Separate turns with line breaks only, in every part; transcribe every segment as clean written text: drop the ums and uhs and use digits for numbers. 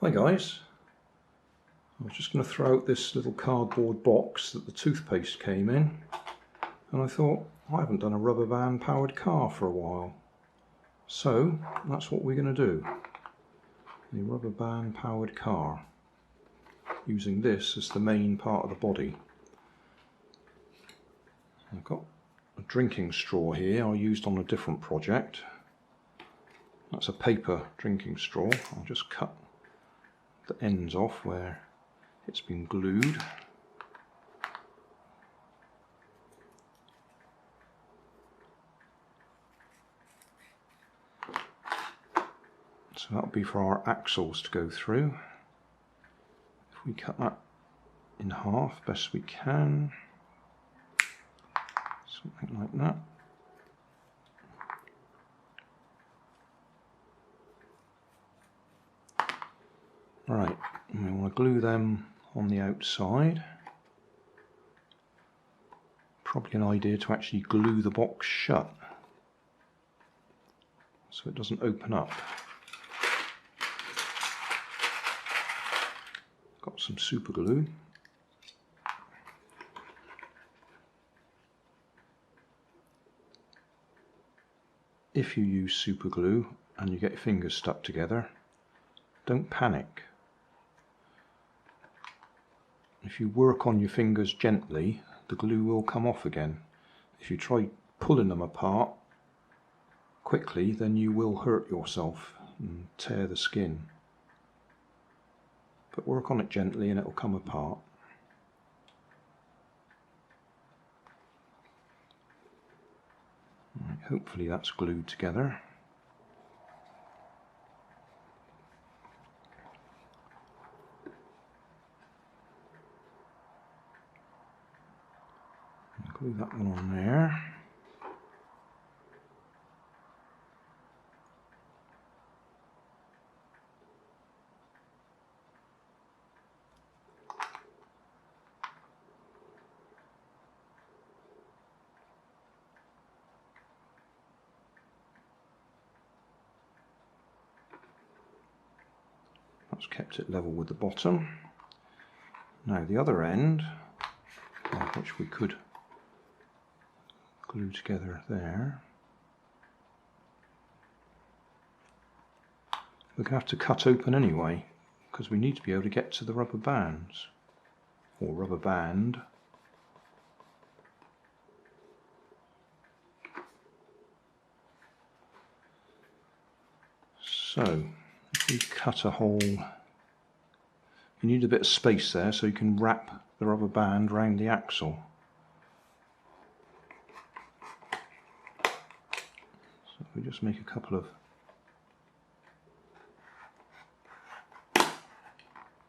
Hi guys, I was just going to throw out this little cardboard box that the toothpaste came in, and I thought I haven't done a rubber band powered car for a while, so that's what we're going to do, a rubber band powered car, using this as the main part of the body. I've got a drinking straw here I used on a different project. That's a paper drinking straw. I'll just cut the ends off where it's been glued. So that'll be for our axles to go through. If we cut that in half best we can, something like that. Right, and we want to glue them on the outside. Probably an idea to actually glue the box shut so it doesn't open up. Got some super glue. If you use super glue and you get your fingers stuck together, don't panic. If you work on your fingers gently, the glue will come off again. If you try pulling them apart quickly, then you will hurt yourself and tear the skin. But work on it gently and it will come apart. Right, hopefully that's glued together. Glue that one on there. That's kept it level with the bottom. Now the other end, which we could glue together there, we're going to have to cut open anyway because we need to be able to get to the rubber bands, or rubber band. So if we cut a hole, you need a bit of space there so you can wrap the rubber band around the axle. So we just make a couple of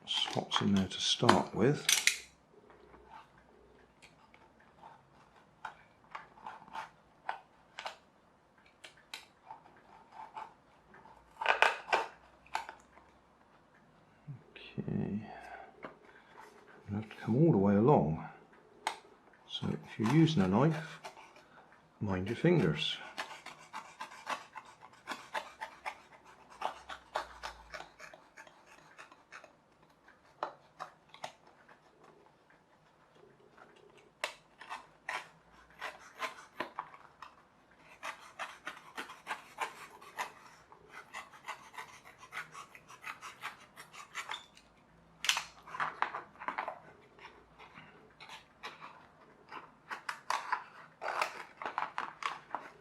slots in there to start with. Okay, you have to come all the way along. So if you're using a knife, mind your fingers.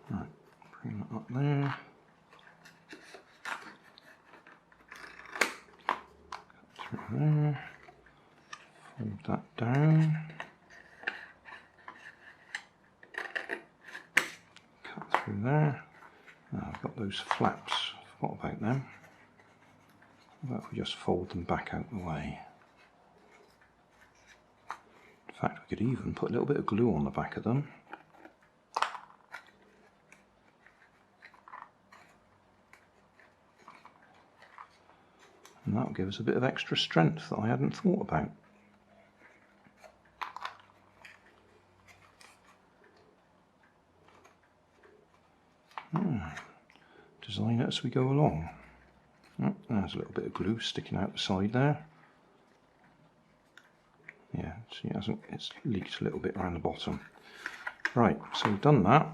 Right, bring that up there. Cut through there. Fold that down. Cut through there. Now I've got those flaps. I forgot about them. How about if we just fold them back out the way? In fact, we could even put a little bit of glue on the back of them. And that will give us a bit of extra strength that I hadn't thought about. Design it as we go along. Oh, there's a little bit of glue sticking out the side there. Yeah, see, it's leaked a little bit around the bottom. Right, so we've done that.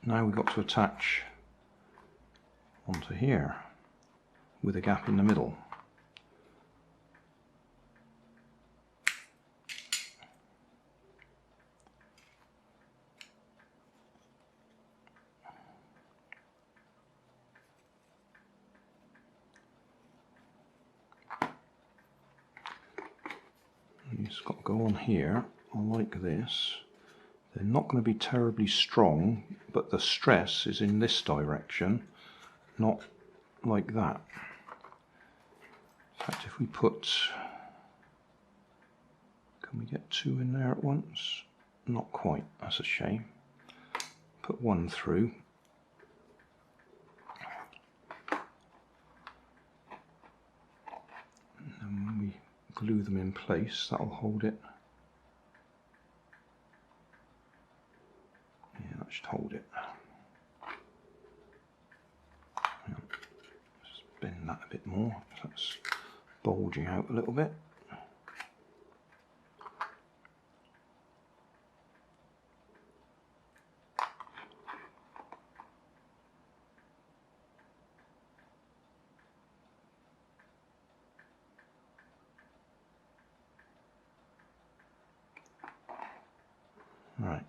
Now we've got to attach onto here with a gap in the middle. It's got to go on here, like this. They're not going to be terribly strong, but the stress is in this direction, not like that. In fact, if we put, can we get two in there at once? Not quite, that's a shame. Put one through. And then when we glue them in place, that'll hold it. Yeah, that should hold it. Just bend that a bit more, so that's bulging out a little bit. Right,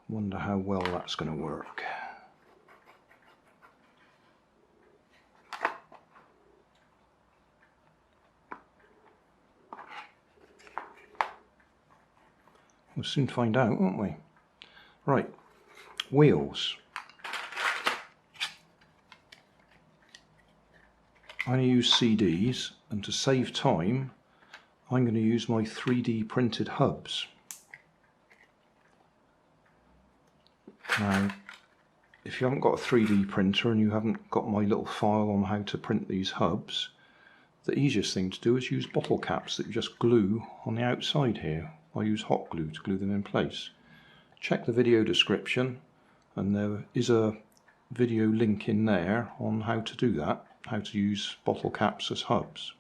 wonder how well that's going to work. We'll soon find out, won't we? Right, wheels. I'm going to use CDs, and to save time, I'm going to use my 3D printed hubs. Now, if you haven't got a 3D printer and you haven't got my little file on how to print these hubs, the easiest thing to do is use bottle caps that you just glue on the outside here. I use hot glue to glue them in place. Check the video description, and there is a video link in there on how to do that, how to use bottle caps as hubs.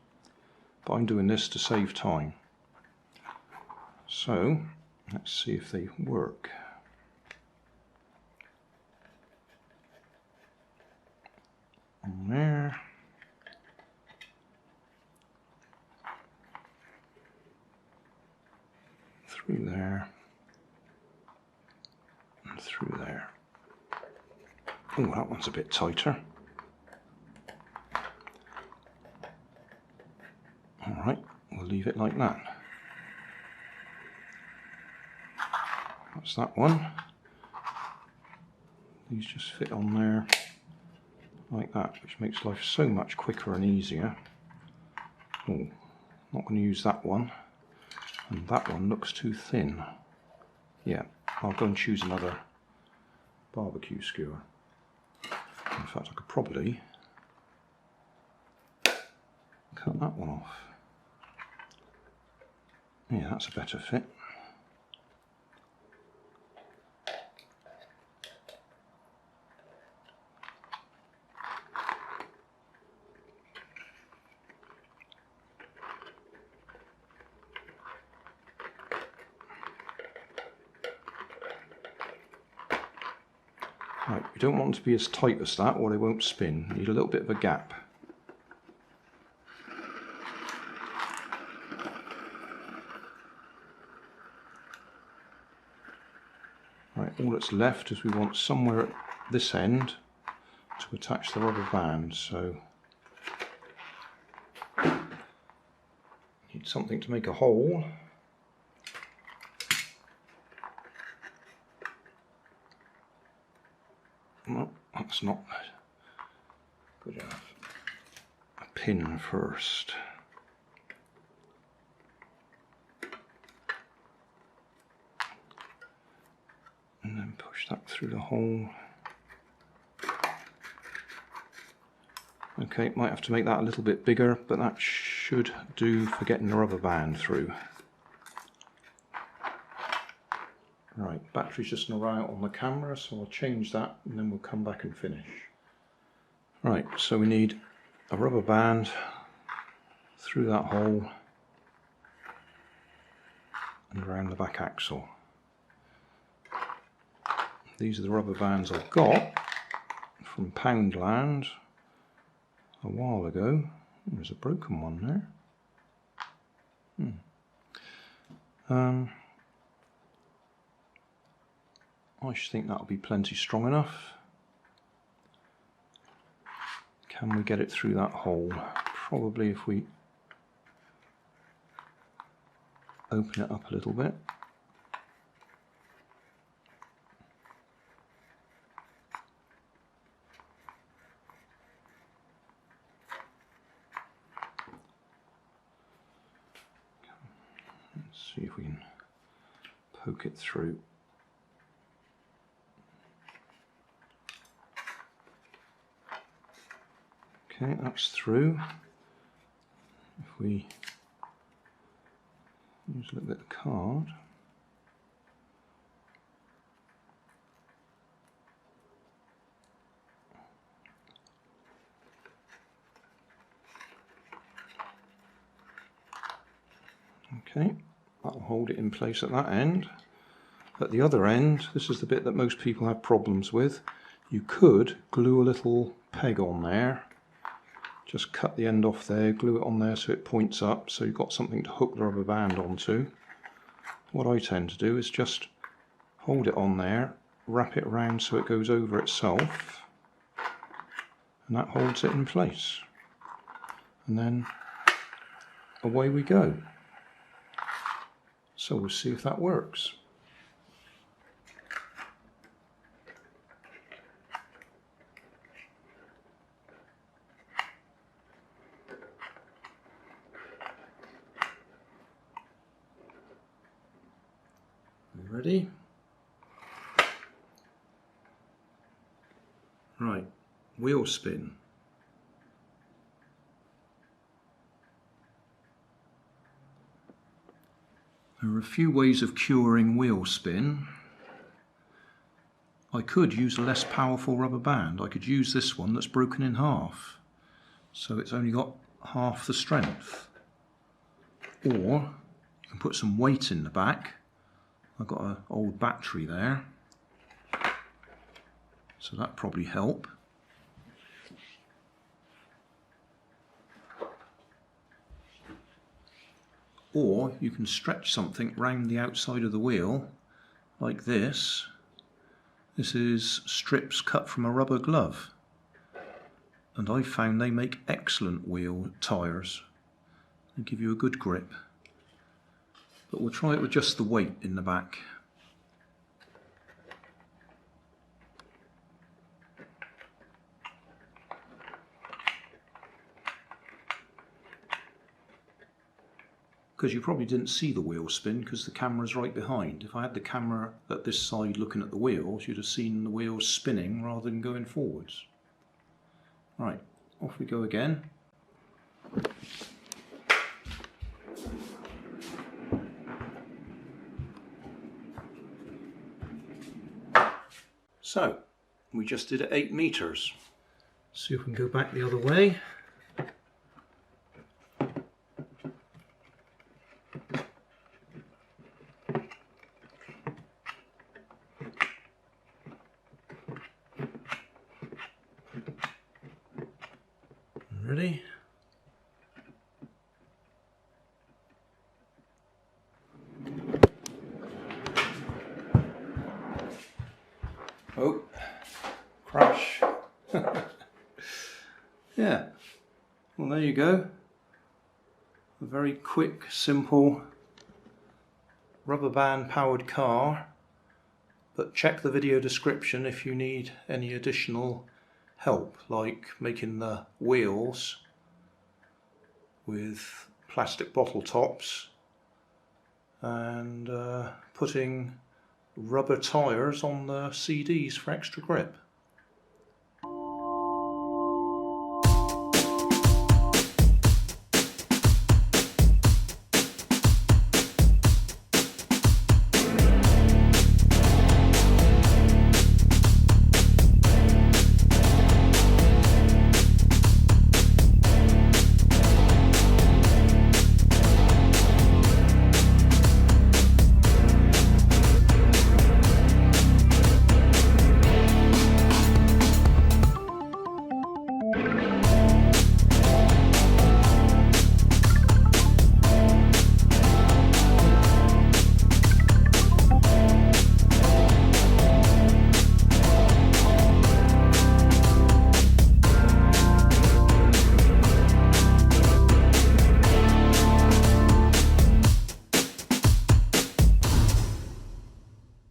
But I'm doing this to save time. So, let's see if they work. On there. Through there. And through there. Oh, that one's a bit tighter. Alright, we'll leave it like that. That's that one. These just fit on there like that, which makes life so much quicker and easier. Oh, not going to use that one. And that one looks too thin. Yeah, I'll go and choose another barbecue skewer. In fact, I could probably cut that one off. Yeah, that's a better fit. Right, you don't want them to be as tight as that or they won't spin. You need a little bit of a gap. Right, all that's left is we want somewhere at this end to attach the rubber band, so need something to make a hole. No, that's not good enough. A pin first. And then push that through the hole. Okay, might have to make that a little bit bigger, but that should do for getting the rubber band through. Right, battery's just going to run out on the camera, so I'll change that and then we'll come back and finish. Right, so we need a rubber band through that hole and around the back axle. These are the rubber bands I got from Poundland a while ago. There's a broken one there. I should think that'll be plenty strong enough. Can we get it through that hole? Probably if we open it up a little bit. Let's see if we can poke it through. Okay, that's through. If we use a little bit of card. Okay, that'll hold it in place at that end. At the other end, this is the bit that most people have problems with. You could glue a little peg on there. Just cut the end off there, glue it on there so it points up, so you've got something to hook the rubber band onto. What I tend to do is just hold it on there, wrap it around so it goes over itself, and that holds it in place. And then away we go. So we'll see if that works. Ready? Right, wheel spin. There are a few ways of curing wheel spin. I could use a less powerful rubber band. I could use this one that's broken in half, so it's only got half the strength. Or you can put some weight in the back. I've got an old battery there, so that'd probably help. Or you can stretch something round the outside of the wheel like this. This is strips cut from a rubber glove, and I've found they make excellent wheel tyres. They give you a good grip. But we'll try it with just the weight in the back. Because you probably didn't see the wheel spin because the camera's right behind. If I had the camera at this side looking at the wheels, you'd have seen the wheels spinning rather than going forwards. Right, off we go again. So, we just did it 8 meters. See if we can go back the other way. Ready? Oh, crash. Yeah, well there you go. A very quick, simple rubber band powered car. But check the video description if you need any additional help, like making the wheels with plastic bottle tops and putting rubber tyres on the CDs for extra grip.